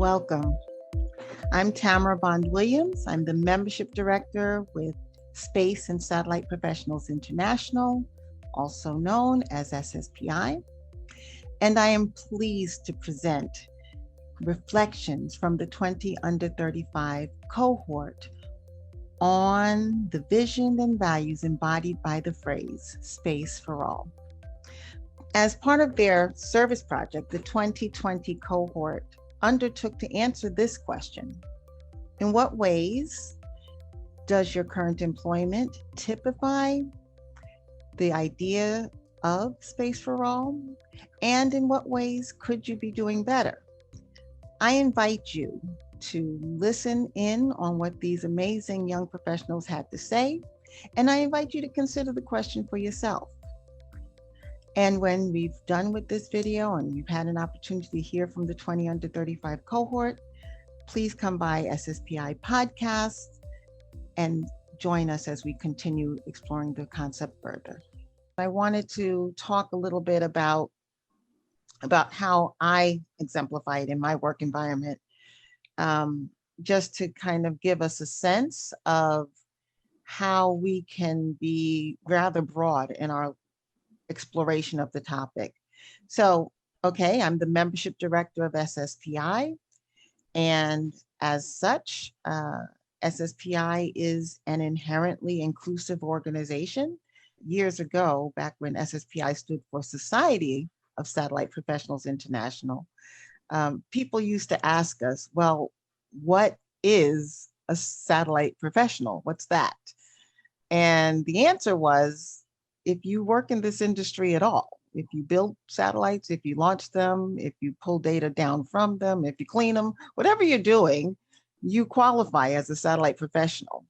Welcome. I'm Tamara Bond-Williams. I'm the Membership Director with Space and Satellite Professionals International, also known as SSPI. And I am pleased to present reflections from the 20 under 35 cohort on the vision and values embodied by the phrase Space for All. As part of their service project, the 2020 cohort undertook to answer this question: in what ways does your current employment typify the idea of space for all? And in what ways could you be doing better? I invite you to listen in on what these amazing young professionals had to say, and I invite you to consider the question for yourself. And when we've done with this video and you've had an opportunity to hear from the 20 under 35 cohort, please come by SSPI podcast and join us as we continue exploring the concept further. I wanted to talk a little bit about how I exemplify it in my work environment, just to kind of give us a sense of how we can be rather broad in our exploration of the topic. So, okay, I'm the Membership Director of SSPI, and as such, SSPI is an inherently inclusive organization. Years ago, back when SSPI stood for Society of Satellite Professionals International, people used to ask us, well, what is a satellite professional? What's that? And the answer was, if you work in this industry at all, if you build satellites, if you launch them, if you pull data down from them, if you clean them, whatever you're doing, you qualify as a satellite professional.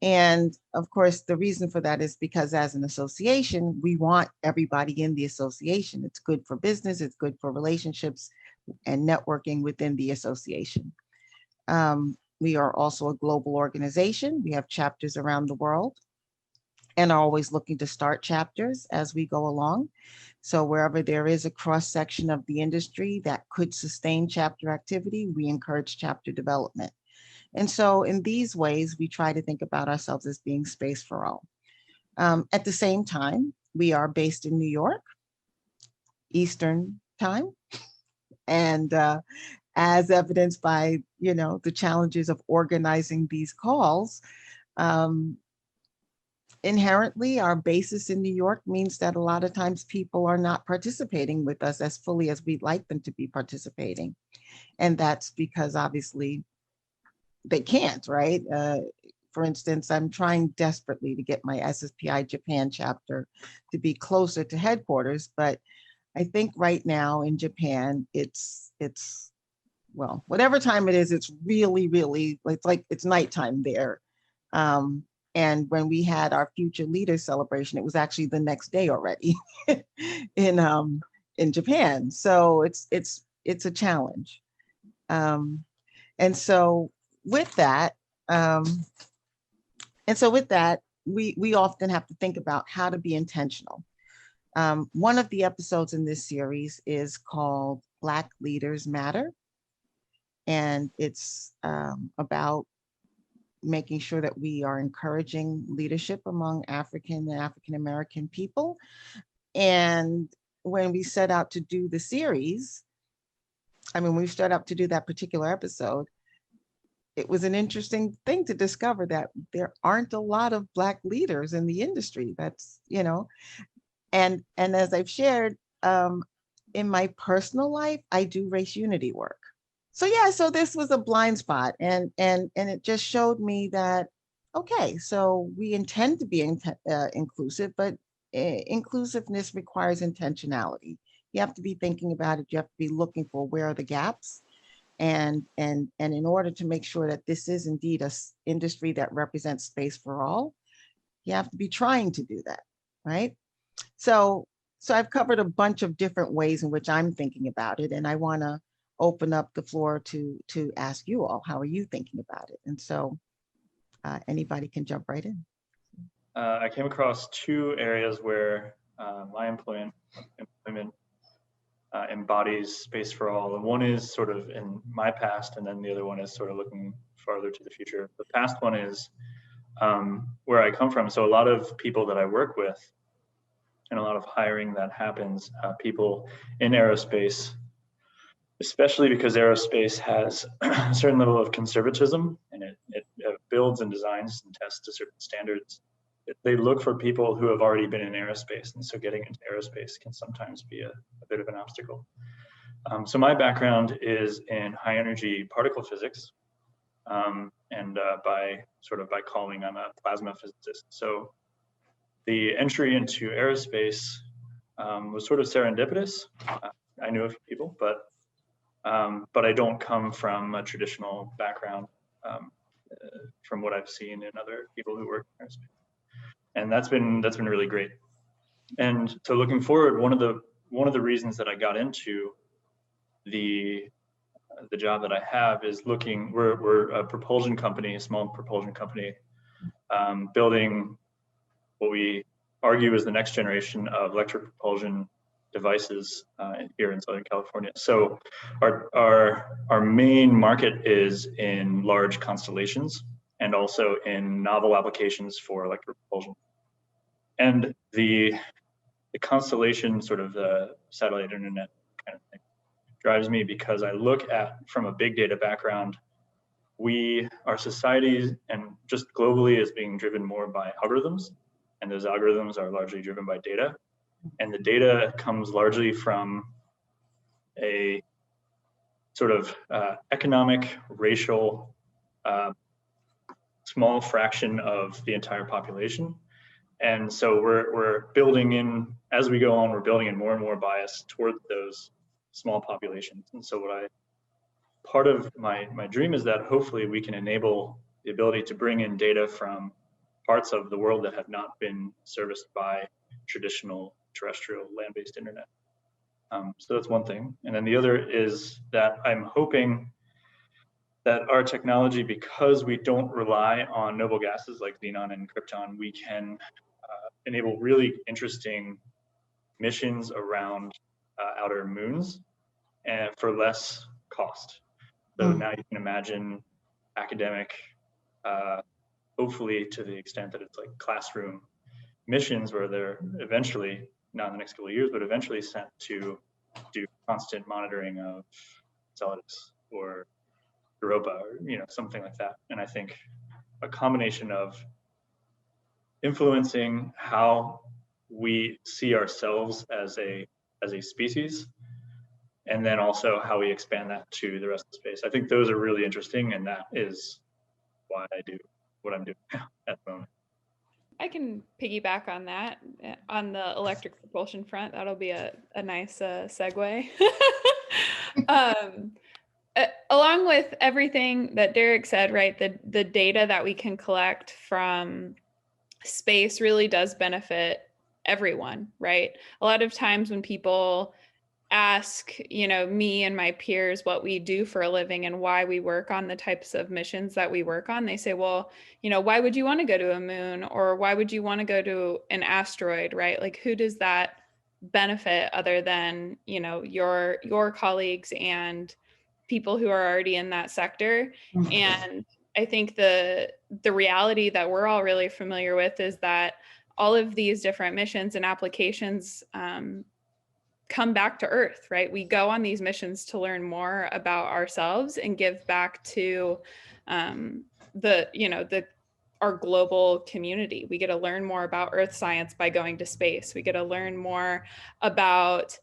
And of course, the reason for that is because as an association, we want everybody in the association. It's good for business, it's good for relationships and networking within the association. We are also a global organization. We have chapters around the world and are always looking to start chapters as we go along. So wherever there is a cross section of the industry that could sustain chapter activity, we encourage chapter development. And so in these ways, we try to think about ourselves as being space for all. At the same time, we are based in New York, Eastern time. And as evidenced by, the challenges of organizing these calls, inherently, our basis in New York means that a lot of times people are not participating with us as fully as we'd like them to be participating. And that's because obviously they can't, right? For instance, I'm trying desperately to get my SSPI Japan chapter to be closer to headquarters, but I think right now in Japan, it's well, whatever time it is, it's really, it's nighttime there. And when we had our Future Leaders celebration, it was actually the next day already in Japan. So it's a challenge. And so with that, we often have to think about how to be intentional. One of the episodes in this series is called Black Leaders Matter. And it's about making sure that we are encouraging leadership among African and African-American people. And when we set out to do the series, when we set out to do that particular episode, it was an interesting thing to discover that there aren't a lot of Black leaders in the industry. That's, and as I've shared, in my personal life, I do race unity work. So this was a blind spot, and it just showed me that, okay, so we intend to be inclusive, but inclusiveness requires intentionality. You have to be thinking about it. You have to be looking for where are the gaps, and in order to make sure that this is indeed an industry that represents space for all, you have to be trying to do that, right? So I've covered a bunch of different ways in which I'm thinking about it, and I want to open up the floor to ask you all, how are you thinking about it? And so anybody can jump right in. I came across two areas where my employment embodies space for all. And one is sort of in my past, and then the other one is sort of looking farther to the future. The past one is where I come from. So a lot of people that I work with and a lot of hiring that happens, people in aerospace, especially because aerospace has a certain level of conservatism, and it builds and designs and tests to certain standards. They look for people who have already been in aerospace, and so getting into aerospace can sometimes be a bit of an obstacle. So my background is in high energy particle physics, and by calling, I'm a plasma physicist. So the entry into aerospace was sort of serendipitous. I knew a few people, but I don't come from a traditional background from what I've seen in other people who work in aerospace. And that's been really great. And so looking forward, one of the reasons that I got into the job that I have is we're a propulsion company, a small propulsion company, building what we argue is the next generation of electric propulsion devices here in Southern California. So our main market is in large constellations and also in novel applications for electric propulsion. And the constellation, sort of the satellite internet kind of thing, drives me because I look at, from a big data background, our society and just globally is being driven more by algorithms, and those algorithms are largely driven by data. And the data comes largely from a sort of economic, racial, small fraction of the entire population. And so we're building in, as we go on, we're building in more and more bias toward those small populations. And so part of my dream is that hopefully we can enable the ability to bring in data from parts of the world that have not been serviced by traditional terrestrial land-based internet. So that's one thing. And then the other is that I'm hoping that our technology, because we don't rely on noble gases like xenon and krypton, we can enable really interesting missions around outer moons and for less cost. So now you can imagine academic, hopefully to the extent that it's like classroom missions where they're eventually, not in the next couple of years, but eventually sent to do constant monitoring of Enceladus or Europa, or something like that. And I think a combination of influencing how we see ourselves as a species, and then also how we expand that to the rest of space. I think those are really interesting, and that is why I do what I'm doing at the moment. I can piggyback on that. On the electric propulsion front, that'll be a nice segue. Along with everything that Derek said, right, the data that we can collect from space really does benefit everyone, right? A lot of times when people ask, me and my peers what we do for a living and why we work on the types of missions that we work on, they say, well, why would you want to go to a moon, or why would you want to go to an asteroid, right? Like, who does that benefit other than, your colleagues and people who are already in that sector? And I think the reality that we're all really familiar with is that all of these different missions and applications come back to Earth, right? We go on these missions to learn more about ourselves and give back to our global community. We get to learn more about Earth science by going to space. We get to learn more about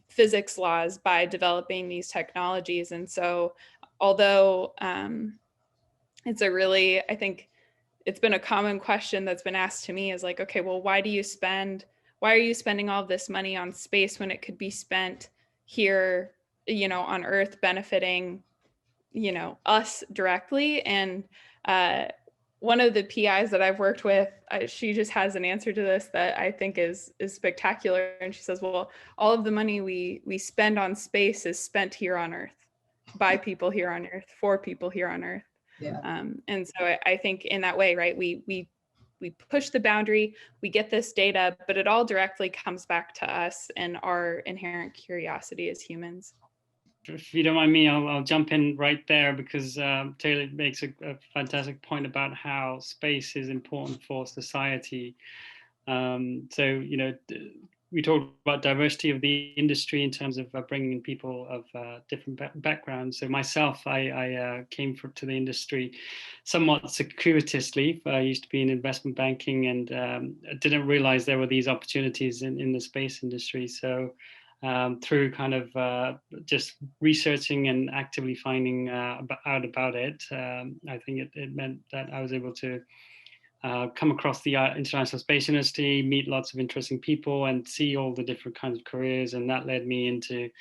physics laws by developing these technologies. And so, although it's I think it's been a common question that's been asked to me is like, okay, well, why are you spending all of this money on space when it could be spent here, on Earth, benefiting, us directly? And one of the PIs that I've worked with, she just has an answer to this that I think is spectacular. And she says, well, all of the money we spend on space is spent here on Earth, by people here on Earth, for people here on Earth. Yeah. And so I think in that way, right, we push the boundary, we get this data, but it all directly comes back to us and our inherent curiosity as humans. If you don't mind me, I'll jump in right there, because Taylor makes a fantastic point about how space is important for society. So, we talked about diversity of the industry in terms of bringing in people of different backgrounds. So myself, I came to the industry somewhat circuitously. I used to be in investment banking, and I didn't realize there were these opportunities in the space industry. So through kind of just researching and actively finding out about it, I think it meant that I was able to come across the international space industry, meet lots of interesting people, and see all the different kinds of careers. And that led me into,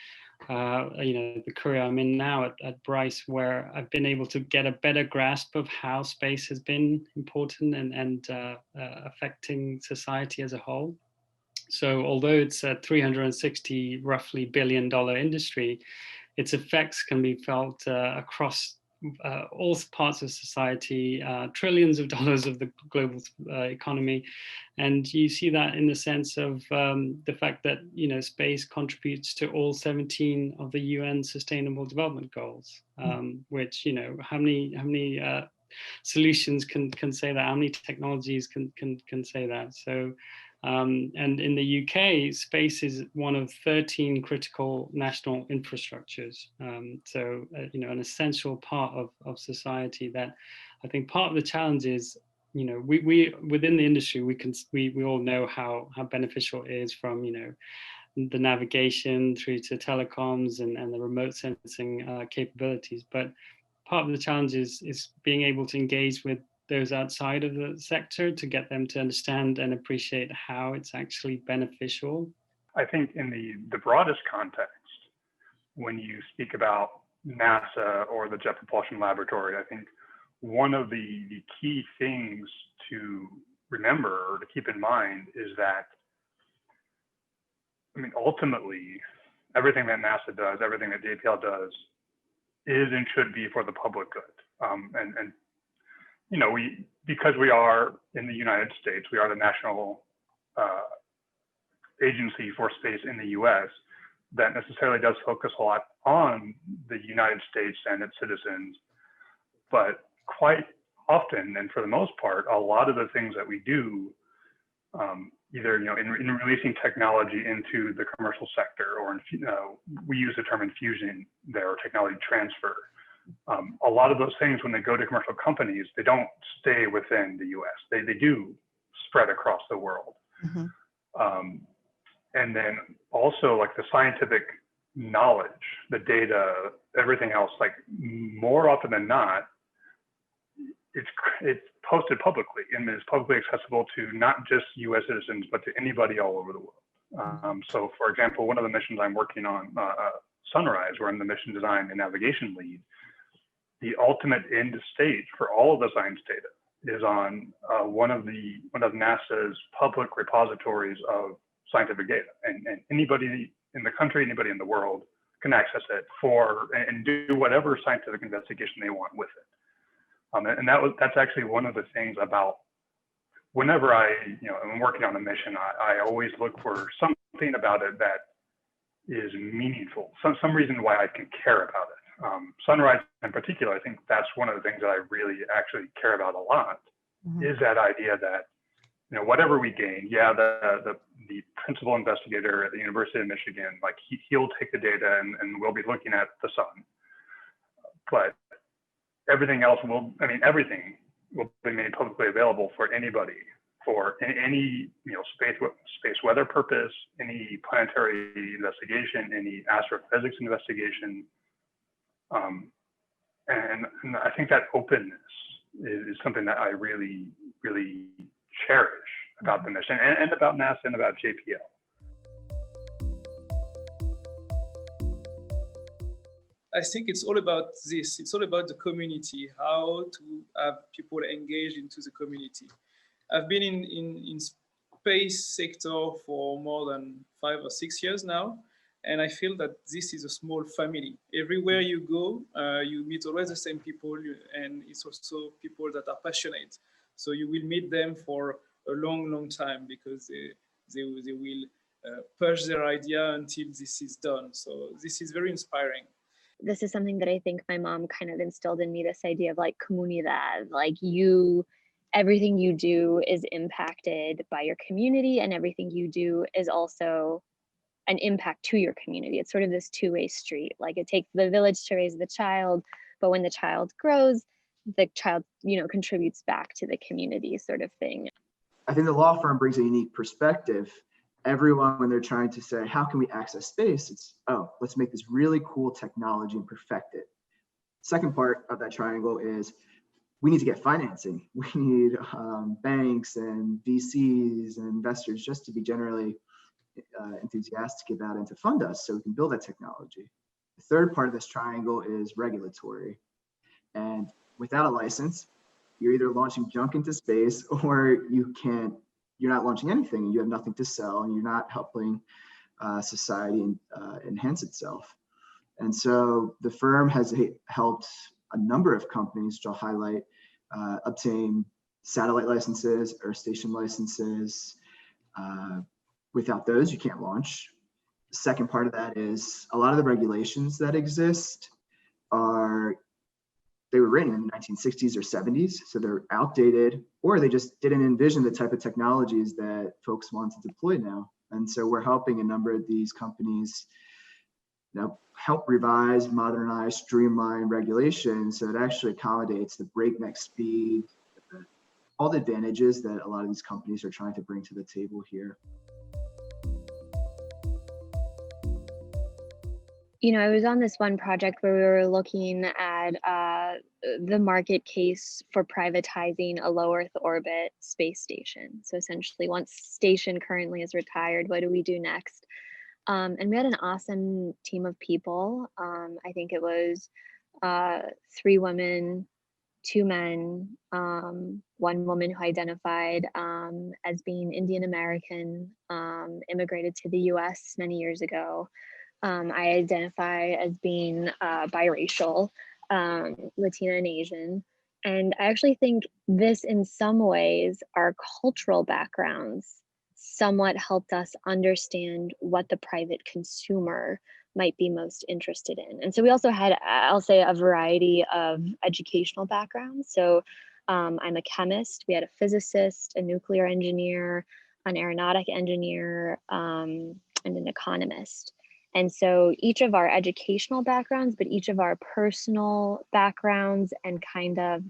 the career I'm in now at Bryce, where I've been able to get a better grasp of how space has been important and affecting society as a whole. So although it's a $360 roughly billion industry, its effects can be felt across all parts of society, trillions of dollars of the global economy. And you see that in the sense of the fact that, space contributes to all 17 of the UN Sustainable Development Goals, which, how many solutions can say that? How many technologies can say that? So, and in the UK, space is one of 13 critical national infrastructures. So, an essential part of society that I think part of the challenge is, we within the industry, we all know how beneficial it is from, the navigation through to telecoms and the remote sensing capabilities. But part of the challenge is being able to engage with those outside of the sector to get them to understand and appreciate how it's actually beneficial. I think in the broadest context, when you speak about NASA or the Jet Propulsion Laboratory, I think one of the key things to remember or to keep in mind is that, ultimately, everything that NASA does, everything that JPL does, is and should be for the public good. Because we are in the United States, we are the national agency for space in the US, that necessarily does focus a lot on the United States and its citizens. But quite often, and for the most part, a lot of the things that we do, either in releasing technology into the commercial sector, or we use the term infusion there, or technology transfer. A lot of those things, when they go to commercial companies, they don't stay within the US. They do spread across the world. Mm-hmm. And then also, like, the scientific knowledge, the data, everything else, like, more often than not, it's posted publicly and is publicly accessible to not just US citizens, but to anybody all over the world. So for example, one of the missions I'm working on, Sunrise, where I'm the mission design and navigation lead, the ultimate end state for all of the science data is on one of NASA's public repositories of scientific data, and anybody in the country, anybody in the world can access it and do whatever scientific investigation they want with it. And that's actually one of the things about whenever I'm working on a mission, I always look for something about it that is meaningful, some reason why I can care about it. Sunrise in particular, I think that's one of the things that I really actually care about a lot, is that idea that, whatever we gain, the principal investigator at the University of Michigan, like he'll take the data and we'll be looking at the sun. But everything else everything will be made publicly available for anybody, for any space weather purpose, any planetary investigation, any astrophysics investigation. And I think that openness is something that I really, really cherish about the mission and about NASA and about JPL. I think it's all about this. It's all about the community, how to have people engaged into the community. I've been in space sector for more than 5 or 6 years now, and I feel that this is a small family. Everywhere you go, you meet always the same people, and it's also people that are passionate So you will meet them for a long time because they will push their idea until this is done. So this is very inspiring. This is something that I think my mom kind of instilled in me, this idea of like comunidad, like everything you do is impacted by your community, and everything you do is also an impact to your community. It's sort of this two-way street. Like it takes the village to raise the child, but when the child grows, the child, contributes back to the community, sort of thing. I think the law firm brings a unique perspective. Everyone, when they're trying to say, how can we access space? It's, let's make this really cool technology and perfect it. Second part of that triangle is we need to get financing. We need banks and VCs and investors just to be generally enthusiastic about and to fund us so we can build that technology. The third part of this triangle is regulatory. And without a license, you're either launching junk into space or you're not launching anything and you have nothing to sell and you're not helping society enhance itself. And so the firm has helped a number of companies, which I'll highlight, obtain satellite licenses, Earth station licenses. Without those, you can't launch. The second part of that is a lot of the regulations that exist they were written in the 1960s or 70s, so they're outdated, or they just didn't envision the type of technologies that folks want to deploy now. And so we're helping a number of these companies help revise, modernize, streamline regulations so it actually accommodates the breakneck speed, all the advantages that a lot of these companies are trying to bring to the table here. I was on this one project where we were looking at the market case for privatizing a low Earth orbit space station. So essentially, once station currently is retired, what do we do next? And we had an awesome team of people. I think it was 3 women, 2 men, 1 woman who identified as being Indian American, immigrated to the US many years ago. I identify as being biracial, Latina and Asian. And I actually think this, in some ways, our cultural backgrounds somewhat helped us understand what the private consumer might be most interested in. And so we also had, I'll say, a variety of educational backgrounds. So I'm a chemist. We had a physicist, a nuclear engineer, an aeronautic engineer, and an economist. And so each of our educational backgrounds, but each of our personal backgrounds and kind of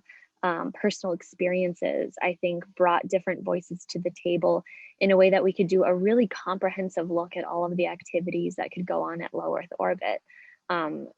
personal experiences, I think, brought different voices to the table in a way that we could do a really comprehensive look at all of the activities that could go on at low Earth orbit,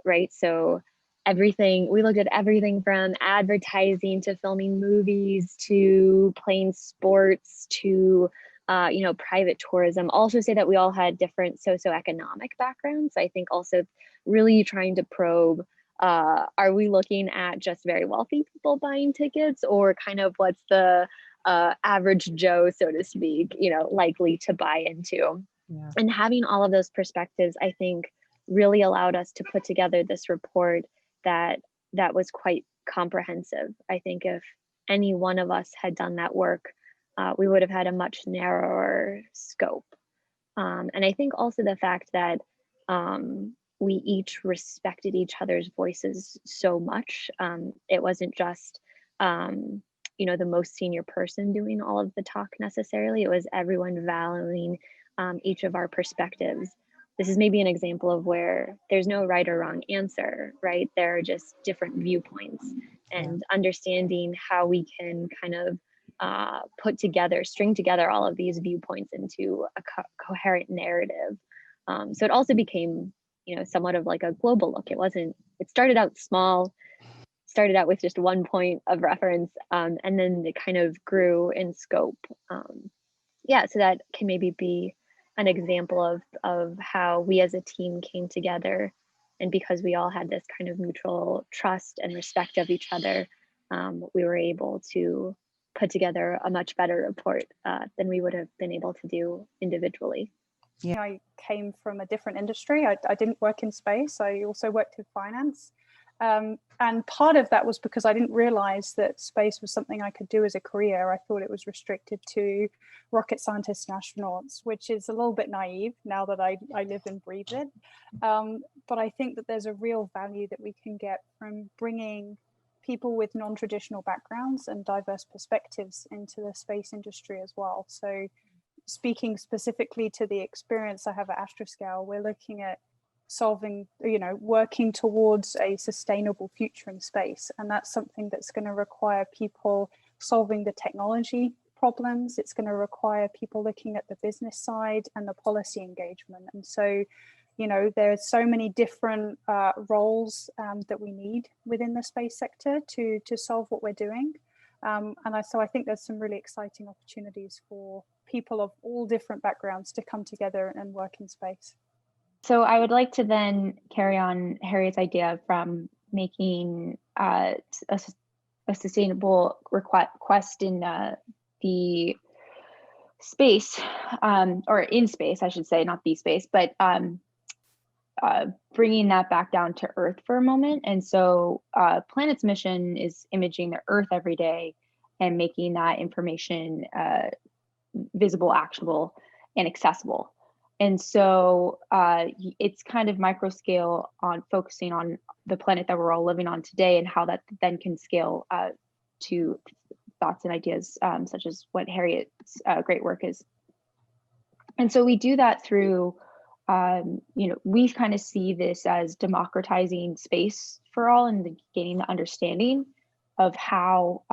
right? So we looked at everything from advertising to filming movies to playing sports to private tourism. Also say that we all had different socioeconomic backgrounds. I think also really trying to probe, are we looking at just very wealthy people buying tickets, or kind of what's the average Joe, so to speak, likely to buy into? Yeah. And having all of those perspectives, I think, really allowed us to put together this report that was quite comprehensive. I think if any one of us had done that work, we would have had a much narrower scope. And I think also the fact that we each respected each other's voices so much. It wasn't just, the most senior person doing all of the talk necessarily. It was everyone valuing each of our perspectives. This is maybe an example of where there's no right or wrong answer, right? There are just different viewpoints, and understanding how we can kind of string together all of these viewpoints into a coherent narrative. So it also became, somewhat of like a global look. It started out small, started out with just one point of reference, and then it kind of grew in scope. So that can maybe be an example of how we as a team came together. And because we all had this kind of mutual trust and respect of each other, we were able to put together a much better report than we would have been able to do individually. I came from a different industry. I didn't work in space. I also worked in finance. And part of that was because I didn't realize that space was something I could do as a career. I thought it was restricted to rocket scientists and astronauts, which is a little bit naive now that I live and breathe it. But I think that there's a real value that we can get from bringing people with non-traditional backgrounds and diverse perspectives into the space industry as well. So speaking specifically to the experience I have at Astroscale, we're looking at solving, working towards a sustainable future in space. And that's something that's going to require people solving the technology problems. It's going to require people looking at the business side and the policy engagement. And so, there's so many different roles that we need within the space sector to solve what we're doing. So I think there's some really exciting opportunities for people of all different backgrounds to come together and work in space. So I would like to then carry on Harriet's idea from making a sustainable quest in the space, or in space, I should say, not the space, but bringing that back down to Earth for a moment. And so Planet's mission is imaging the Earth every day and making that information visible, actionable, and accessible. And so it's kind of micro scale on focusing on the planet that we're all living on today and how that then can scale to thoughts and ideas such as what Harriet's great work is. And so we do that through, we kind of see this as democratizing space for all and gaining the understanding of how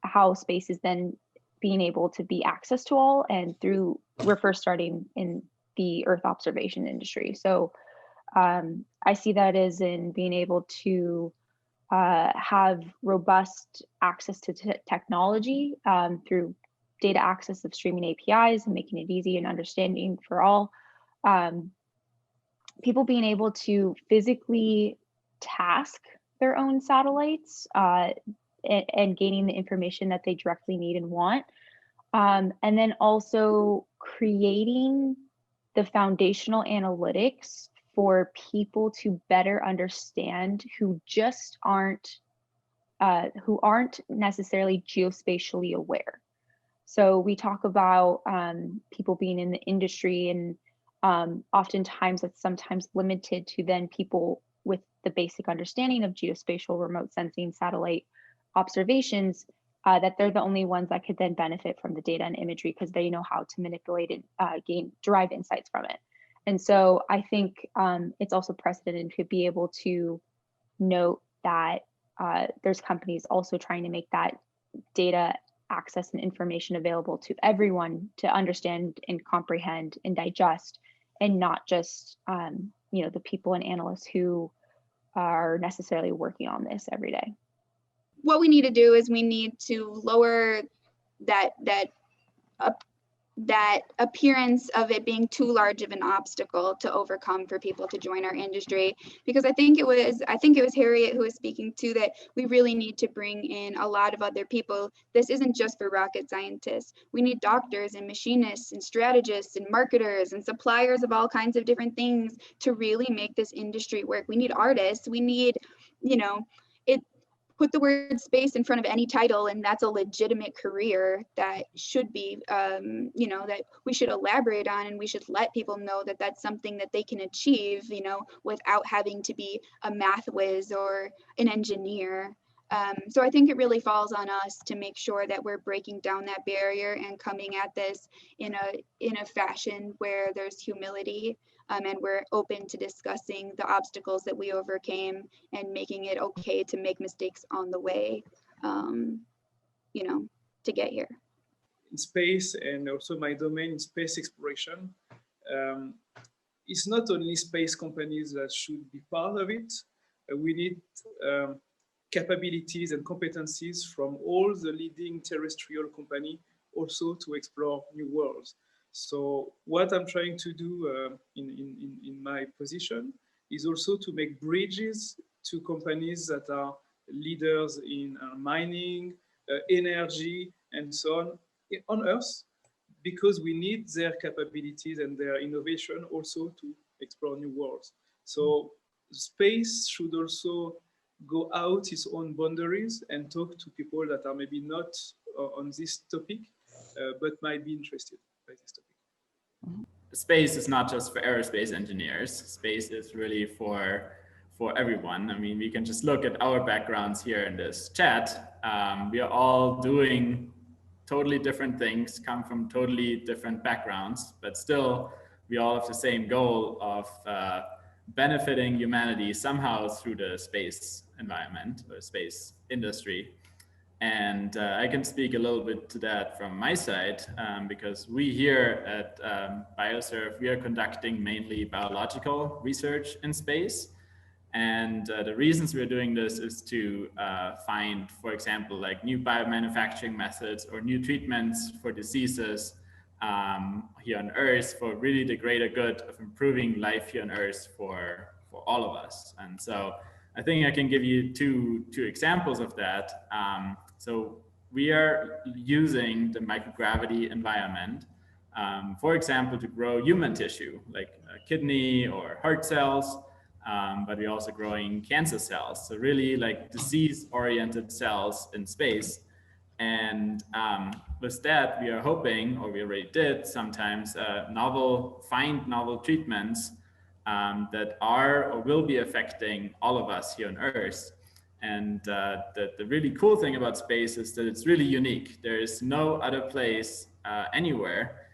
how space is then being able to be accessed to all, and we're first starting in the Earth observation industry. So I see that as in being able to have robust access to technology through data access of streaming APIs and making it easy and understanding for all. People being able to physically task their own satellites and gaining the information that they directly need and want. And then also creating the foundational analytics for people to better understand who aren't necessarily geospatially aware. So we talk about people being in the industry, and oftentimes that's sometimes limited to then people with the basic understanding of geospatial remote sensing satellite observations, that they're the only ones that could then benefit from the data and imagery because they know how to manipulate and derive insights from it. And so I think it's also precedented to be able to note that there's companies also trying to make that data access and information available to everyone to understand and comprehend and digest, and not just the people and analysts who are necessarily working on this every day. What we need to do is we need to lower that appearance of it being too large of an obstacle to overcome for people to join our industry, because I think it was Harriet who was speaking to that we really need to bring in a lot of other people. This isn't just for rocket scientists. We need doctors and machinists and strategists and marketers and suppliers of all kinds of different things to really make this industry work. We need artists. We need, put the word space in front of any title, and that's a legitimate career that should be, that we should elaborate on, and we should let people know that that's something that they can achieve, without having to be a math whiz or an engineer. So I think it really falls on us to make sure that we're breaking down that barrier and coming at this in a fashion where there's humility, and we're open to discussing the obstacles that we overcame and making it okay to make mistakes on the way, to get here. In space, and also my domain in space exploration, it's not only space companies that should be part of it. We need capabilities and competencies from all the leading terrestrial companies also to explore new worlds. So what I'm trying to do in my position is also to make bridges to companies that are leaders in mining, energy, and so on Earth, because we need their capabilities and their innovation also to explore new worlds. So space should also go out its own boundaries and talk to people that are maybe not on this topic, but might be interested by this topic. Space is not just for aerospace engineers. Space is really for everyone. I mean, we can just look at our backgrounds here in this chat. We are all doing totally different things, come from totally different backgrounds, but still we all have the same goal of benefiting humanity somehow through the space environment or space industry. And I can speak a little bit to that from my side, because we here at Bioserve, we are conducting mainly biological research in space. And the reasons we're doing this is to find, for example, like new biomanufacturing methods or new treatments for diseases here on Earth, for really the greater good of improving life here on Earth for all of us. And so I think I can give you two examples of that. So we are using the microgravity environment, for example, to grow human tissue, like kidney or heart cells, but we're also growing cancer cells. So really like disease-oriented cells in space. And with that, we are hoping, or we already did sometimes, find novel treatments that are or will be affecting all of us here on Earth. And the really cool thing about space is that it's really unique. There is no other place anywhere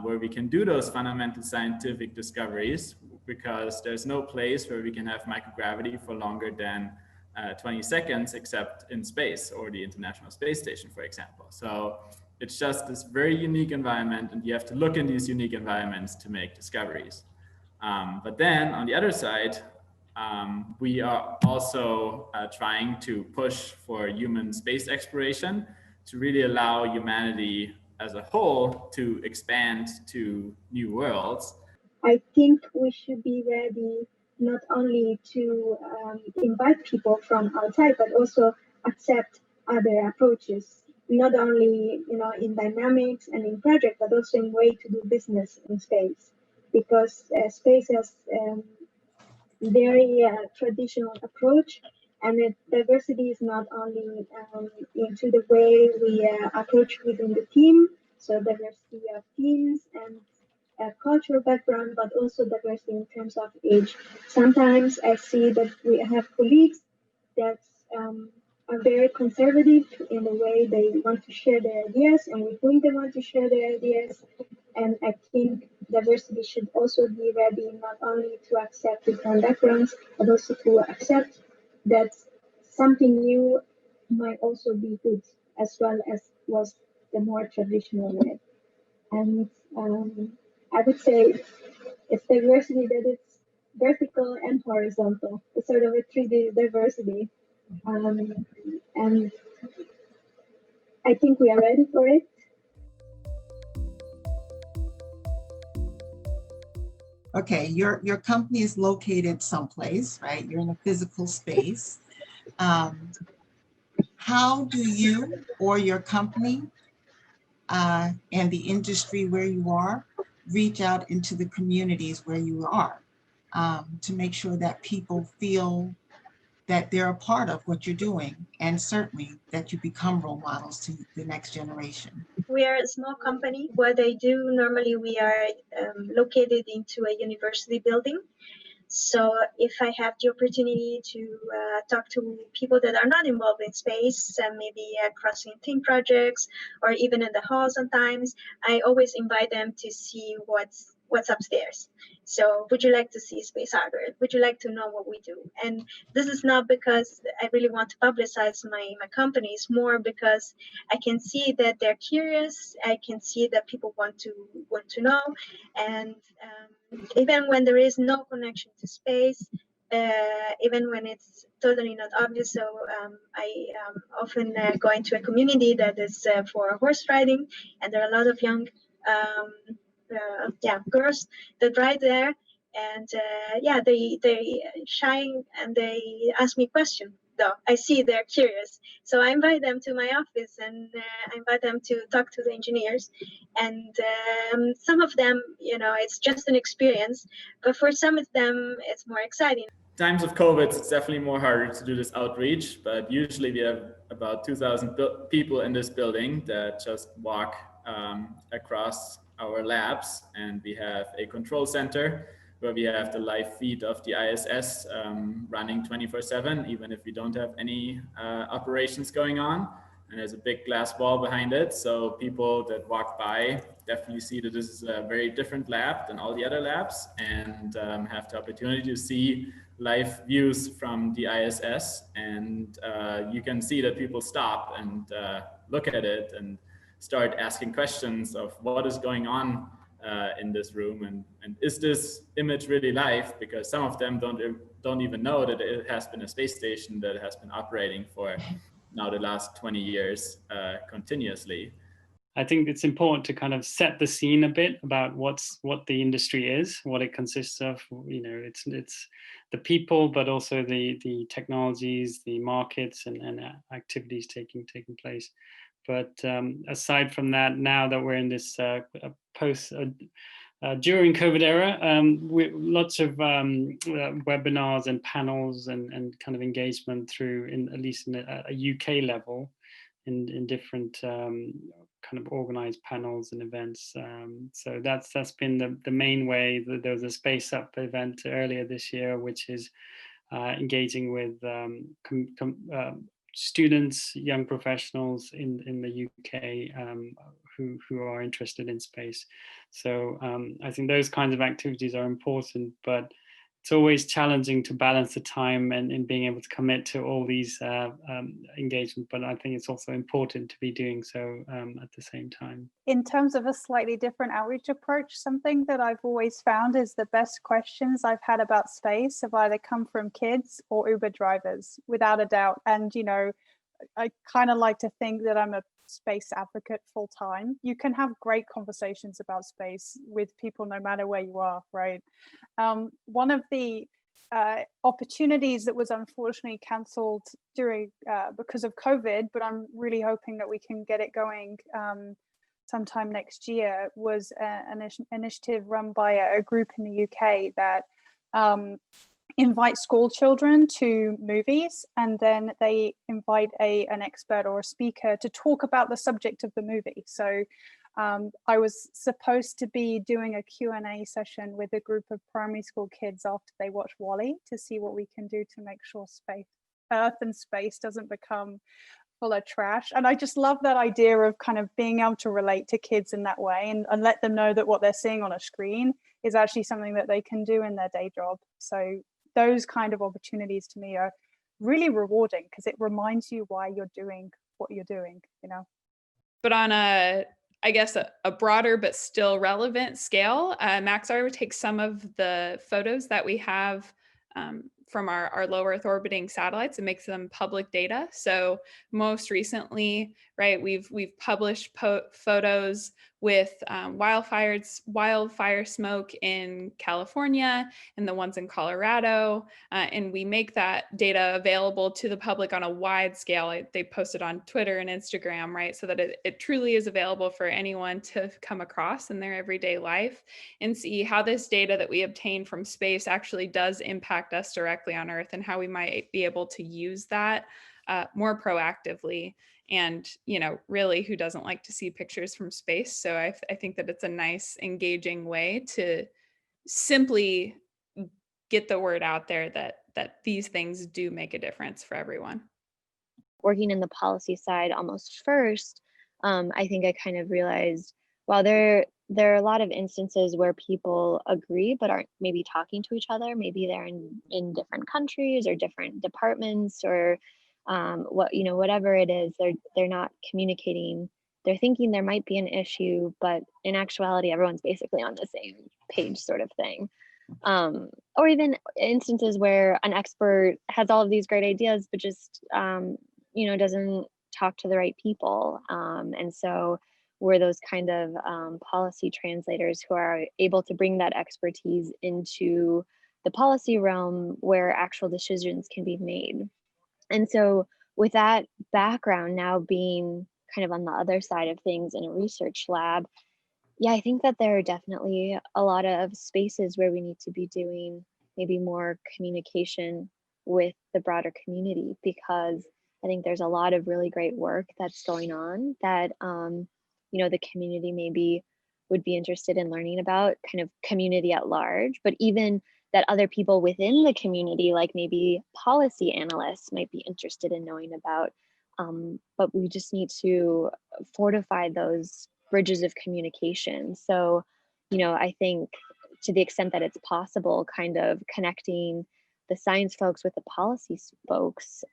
where we can do those fundamental scientific discoveries, because there's no place where we can have microgravity for longer than 20 seconds, except in space or the International Space Station, for example. So it's just this very unique environment, and you have to look in these unique environments to make discoveries. But then on the other side, we are also trying to push for human space exploration to really allow humanity as a whole to expand to new worlds. I think we should be ready not only to invite people from outside, but also accept other approaches, not only in dynamics and in project, but also in way to do business in space, because space has very traditional approach, and diversity is not only into the way we approach within the team, so diversity of teams and cultural background, but also diversity in terms of age. Sometimes I see that we have colleagues that are very conservative in the way they want to share their ideas and with whom they want to share their ideas. And I think diversity should also be ready not only to accept different backgrounds, but also to accept that something new might also be good, as well as was the more traditional way. And I would say it's diversity that it's vertical and horizontal. It's sort of a 3D diversity. And I think we are ready for it. Okay, your company is located someplace, right? You're in a physical space. How do you or your company and the industry where you are reach out into the communities where you are to make sure that people feel that they're a part of what you're doing, and certainly that you become role models to the next generation? We are a small company. What I do normally, we are located into a university building. So if I have the opportunity to talk to people that are not involved in space, maybe crossing team projects or even in the hall sometimes, I always invite them to see what's upstairs. So would you like to see space hardware? Would you like to know what we do? And this is not because I really want to publicize my company. It's more because I can see that they're curious. I can see that people want to know. And even when there is no connection to space, even when it's totally not obvious. So I often go into a community that is for horse riding, and there are a lot of young girls that ride there, and they shine and they ask me questions. Though I see they're curious, so I invite them to my office and I invite them to talk to the engineers. And some of them, it's just an experience, but for some of them, it's more exciting. times of COVID, it's definitely more harder to do this outreach, but usually we have about 2,000 people in this building that just walk across our labs, and we have a control center where we have the live feed of the ISS running 24/7, even if we don't have any operations going on. And there's a big glass wall behind it. So people that walk by definitely see that this is a very different lab than all the other labs, and have the opportunity to see live views from the ISS. And you can see that people stop and look at it and start asking questions of what is going on in this room, and is this image really live? Because some of them don't even know that it has been a space station that has been operating for now the last 20 years continuously. I think it's important to kind of set the scene a bit about what the industry is, what it consists of. You know, it's the people, but also the technologies, the markets, and activities taking place. But aside from that, now that we're in this during COVID era, lots of webinars and panels and kind of engagement through, at least in a UK level, in different kind of organized panels and events. So that's been the main way. There was a Space Up event earlier this year, which is engaging with students, young professionals in the UK who are interested in space. So I think those kinds of activities are important, but it's always challenging to balance the time and being able to commit to all these engagement. But I think it's also important to be doing so at the same time. In terms of a slightly different outreach approach, something that I've always found is the best questions I've had about space have either come from kids or Uber drivers, without a doubt. And, you know, I kind of like to think that I'm a space advocate full time. You can have great conversations about space with people no matter where you are, right? One of the opportunities that was unfortunately cancelled during because of COVID, but I'm really hoping that we can get it going sometime next year, was an initiative run by a group in the UK that invite school children to movies, and then they invite an expert or a speaker to talk about the subject of the movie. So I was supposed to be doing a Q&A session with a group of primary school kids after they watch WALL-E to see what we can do to make sure Earth and space doesn't become full of trash. And I just love that idea of kind of being able to relate to kids in that way and let them know that what they're seeing on a screen is actually something that they can do in their day job. So those kind of opportunities to me are really rewarding because it reminds you why you're doing what you're doing, you know. But on I guess a broader but still relevant scale, Maxar takes some of the photos that we have from our low Earth orbiting satellites and makes them public data. So most recently, right, we've published photos with wildfire smoke in California and the ones in Colorado, and we make that data available to the public on a wide scale. They post it on Twitter and Instagram, right, so that it truly is available for anyone to come across in their everyday life and see how this data that we obtain from space actually does impact us directly on Earth, and how we might be able to use that more proactively. And, you know, really, who doesn't like to see pictures from space? So I think that it's a nice, engaging way to simply get the word out there that these things do make a difference for everyone. Working in the policy side almost first, I think I kind of realized, while there are a lot of instances where people agree but aren't maybe talking to each other. Maybe they're in different countries or different departments, or whatever it is, they're not communicating. They're thinking there might be an issue, but in actuality, everyone's basically on the same page, sort of thing. Or even instances where an expert has all of these great ideas, but just doesn't talk to the right people. And so we're those kind of policy translators who are able to bring that expertise into the policy realm where actual decisions can be made. And so with that background, now being kind of on the other side of things in a research lab, yeah, I think that there are definitely a lot of spaces where we need to be doing maybe more communication with the broader community, because I think there's a lot of really great work that's going on that, you know, the community maybe would be interested in learning about, kind of community at large, but even that other people within the community, like maybe policy analysts, might be interested in knowing about. But we just need to fortify those bridges of communication. So, you know, I think to the extent that it's possible, kind of connecting the science folks with the policy folks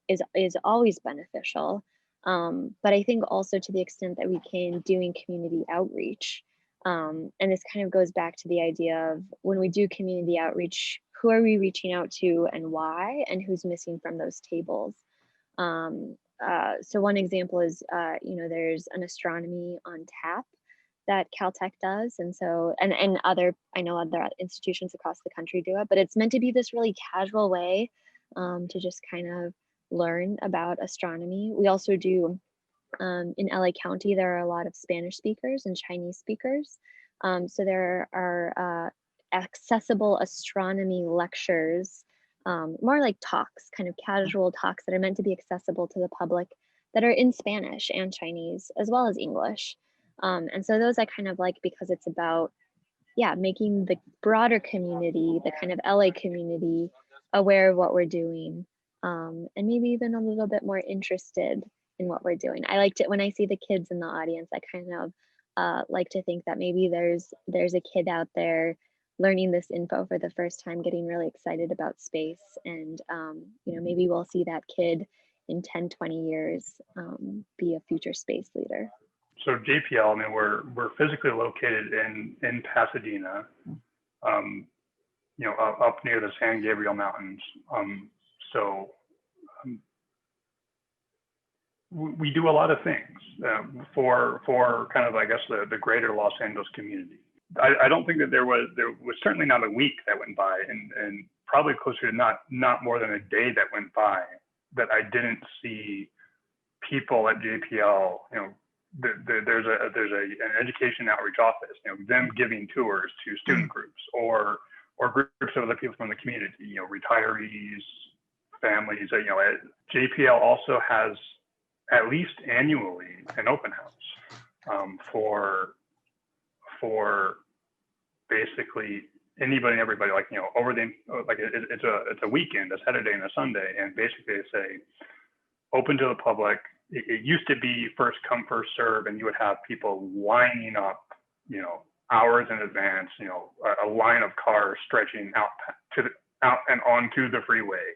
is always beneficial. But I think also to the extent that we can doing community outreach, and this kind of goes back to the idea of when we do community outreach, who are we reaching out to and why, and who's missing from those tables. So one example is, you know, there's an astronomy on tap that Caltech does. And so, and other, I know other institutions across the country do it, but it's meant to be this really casual way to just kind of learn about astronomy. We also do, in LA County, there are a lot of Spanish speakers and Chinese speakers. So there are accessible astronomy lectures, more like talks, kind of casual talks that are meant to be accessible to the public, that are in Spanish and Chinese, as well as English. And so those I kind of like, because it's about, yeah, making the broader community, the kind of LA community, aware of what we're doing, and maybe even a little bit more interested in what we're doing. I liked it when I see the kids in the audience. I kind of like to think that maybe there's a kid out there learning this info for the first time, getting really excited about space, and you know, maybe we'll see that kid in 10, 20 years be a future space leader. So JPL, I mean, we're physically located in Pasadena, you know, up near the San Gabriel Mountains. We do a lot of things for kind of, I guess, the greater Los Angeles community. I don't think that there was certainly not a week that went by, and probably closer to not more than a day that went by that I didn't see people at JPL, you know, there's an education outreach office, you know, them giving tours to student groups or groups of other people from the community, you know, retirees, families. You know, JPL also has at least annually an open house for basically anybody and everybody, like, you know, over the, like, it's a weekend, a Saturday and a Sunday, and basically they say open to the public. It used to be first come, first serve, and you would have people lining up, you know, hours in advance, you know, a line of cars stretching out and onto the freeway.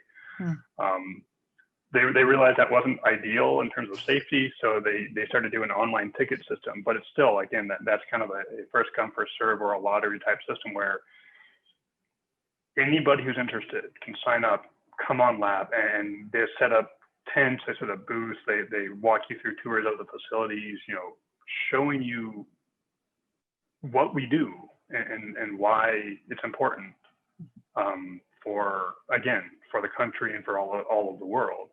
They realized that wasn't ideal in terms of safety, so they started doing an online ticket system. But it's still, again, that's kind of a first come, first serve, or a lottery type system where anybody who's interested can sign up, come on lab, and they set up tents, they set up booths, they walk you through tours of the facilities, you know, showing you what we do and why it's important for the country and for all of the world.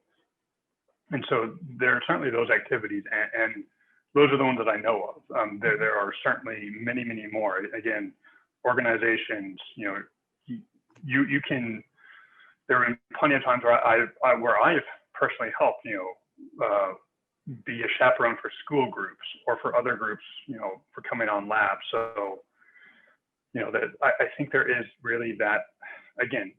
And so there are certainly those activities, and those are the ones that I know of. There are certainly many, many more. Again, organizations, you know, you can, there have been plenty of times where I've personally helped, you know, be a chaperone for school groups or for other groups, you know, for coming on lab. So, you know, that I think there is really that, again,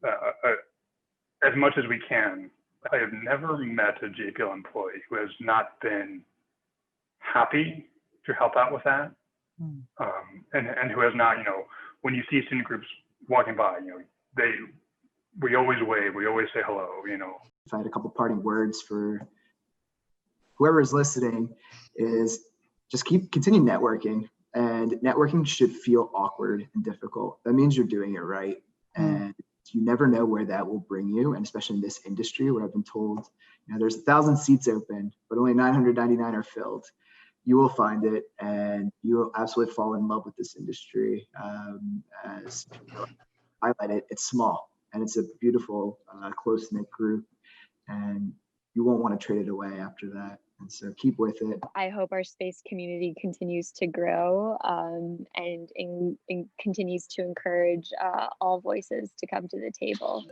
as much as we can. I have never met a JPL employee who has not been happy to help out with that, and who has not, you know, when you see student groups walking by, you know, we always wave, we always say hello, you know. If I had a couple parting words for whoever is listening, is just continue networking, and networking should feel awkward and difficult. That means you're doing it right, and you never know where that will bring you, and especially in this industry where I've been told, you know, there's 1,000 seats open, but only 999 are filled. You will find it, and you will absolutely fall in love with this industry. As highlight it, it's small, and it's a beautiful, close-knit group, and you won't want to trade it away after that. And so keep with it. I hope our space community continues to grow and continues to encourage all voices to come to the table.